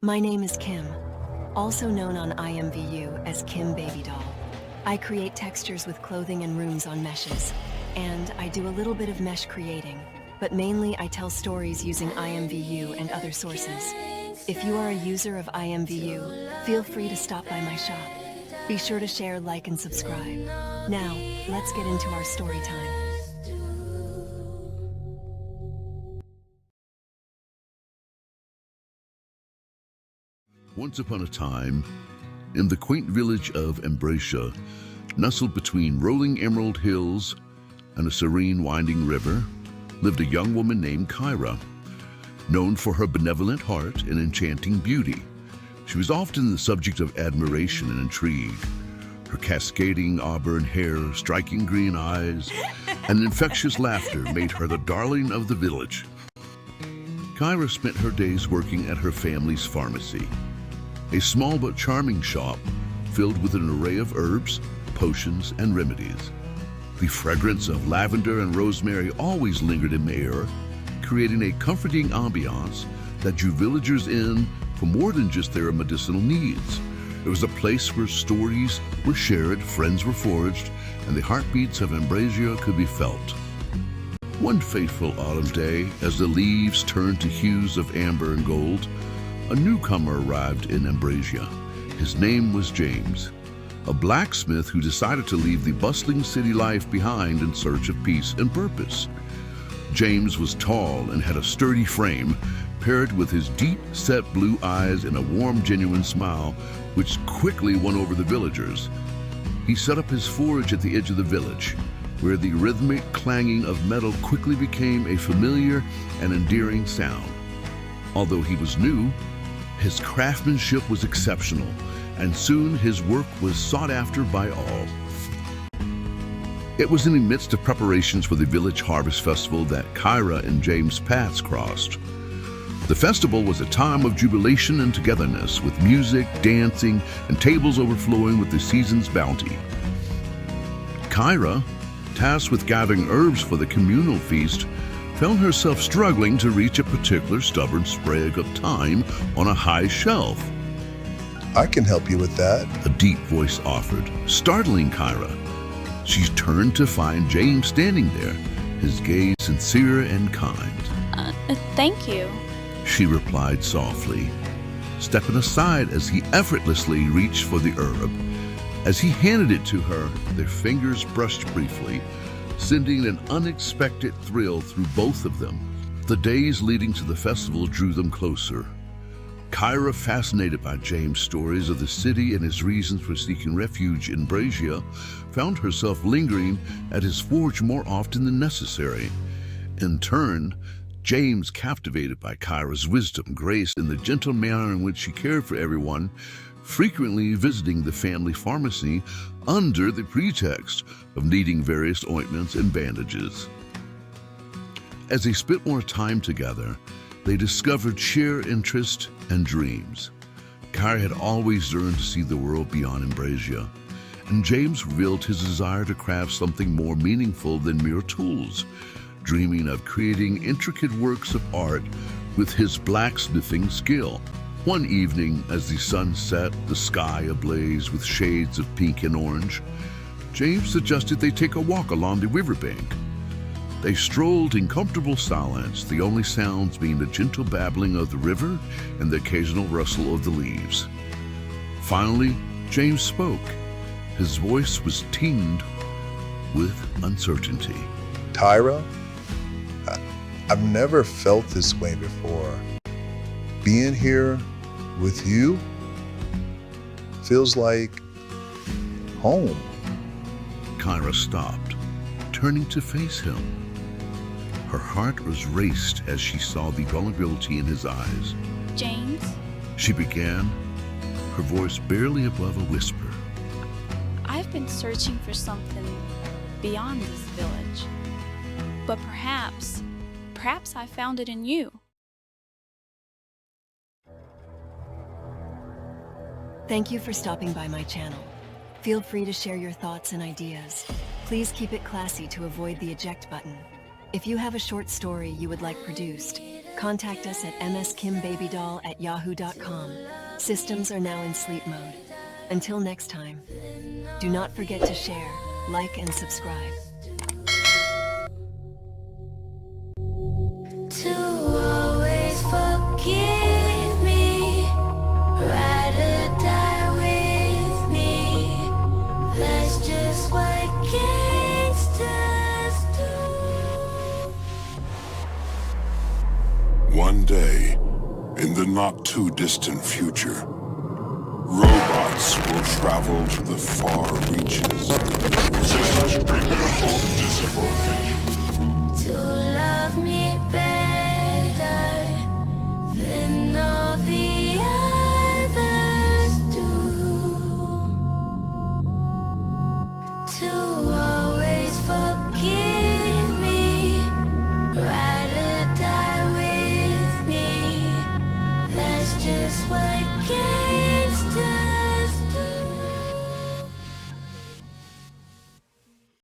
My name is Kim, also known on IMVU as Kim Baby Doll. I create textures with clothing and rooms on meshes, and I do a little bit of mesh creating, but mainly I tell stories using IMVU and other sources. If you are a user of IMVU, feel free to stop by my shop. Be sure to share, like, and subscribe. Now, let's get into our story time. Once upon a time, in the quaint village of Ambracia, nestled between rolling emerald hills and a serene winding river, lived a young woman named Kyra. Known for her benevolent heart and enchanting beauty, she was often the subject of admiration and intrigue. Her cascading auburn hair, striking green eyes, and infectious laughter made her the darling of the village. Kyra spent her days working at her family's pharmacy, a small but charming shop filled with an array of herbs, potions, and remedies. The fragrance of lavender and rosemary always lingered in the air, creating a comforting ambiance that drew villagers in for more than just their medicinal needs. It was a place where stories were shared, friends were forged, and the heartbeats of Ambracia could be felt. One fateful autumn day, as the leaves turned to hues of amber and gold, a newcomer arrived in Ambracia. His name was James, a blacksmith who decided to leave the bustling city life behind in search of peace and purpose. James was tall and had a sturdy frame, paired with his deep-set blue eyes and a warm, genuine smile, which quickly won over the villagers. He set up his forge at the edge of the village, where the rhythmic clanging of metal quickly became a familiar and endearing sound. Although he was new, his craftsmanship was exceptional, and soon his work was sought after by all. It was in the midst of preparations for the village harvest festival that Kyra and James' paths crossed. The festival was a time of jubilation and togetherness, with music, dancing, and tables overflowing with the season's bounty. Kyra, tasked with gathering herbs for the communal feast, found herself struggling to reach a particular stubborn sprig of thyme on a high shelf. I can help you with that. A deep voice offered, startling Kyra. She turned to find James standing there, his gaze sincere and kind. Thank you. She replied softly, stepping aside as he effortlessly reached for the herb. As he handed it to her, their fingers brushed briefly, sending an unexpected thrill through both of them. The days leading to the festival drew them closer. Kyra, fascinated by James' stories of the city and his reasons for seeking refuge in Ambracia, found herself lingering at his forge more often than necessary. In turn, James, captivated by Kyra's wisdom, grace, and the gentle manner in which she cared for everyone, frequently visiting the family pharmacy under the pretext of needing various ointments and bandages. As they spent more time together, they discovered shared interests and dreams. Kyra had always yearned to see the world beyond Ambracia, and James revealed his desire to craft something more meaningful than mere tools, dreaming of creating intricate works of art with his blacksmithing skill. One evening, as the sun set, the sky ablaze with shades of pink and orange, James suggested they take a walk along the riverbank. They strolled in comfortable silence, the only sounds being the gentle babbling of the river and the occasional rustle of the leaves. Finally, James spoke. His voice was tinged with uncertainty. Tyra, I've never felt this way before. Being here with you feels like home. Kyra stopped, turning to face him. Her heart was raced as she saw the vulnerability in his eyes. James? She began, her voice barely above a whisper. I've been searching for something beyond this village. But perhaps I found it in you. Thank you for stopping by my channel. Feel free to share your thoughts and ideas. Please keep it classy to avoid the eject button. If you have a short story you would like produced, Contact us at mskimbabydoll@yahoo.com. Systems are now in sleep mode. Until next time, do not forget to share, like, and subscribe. To always forgive me, ride or die with me. That's just what gangsters do. One day, in the not-too-distant future, robots will travel to the far reaches. To love me better than all the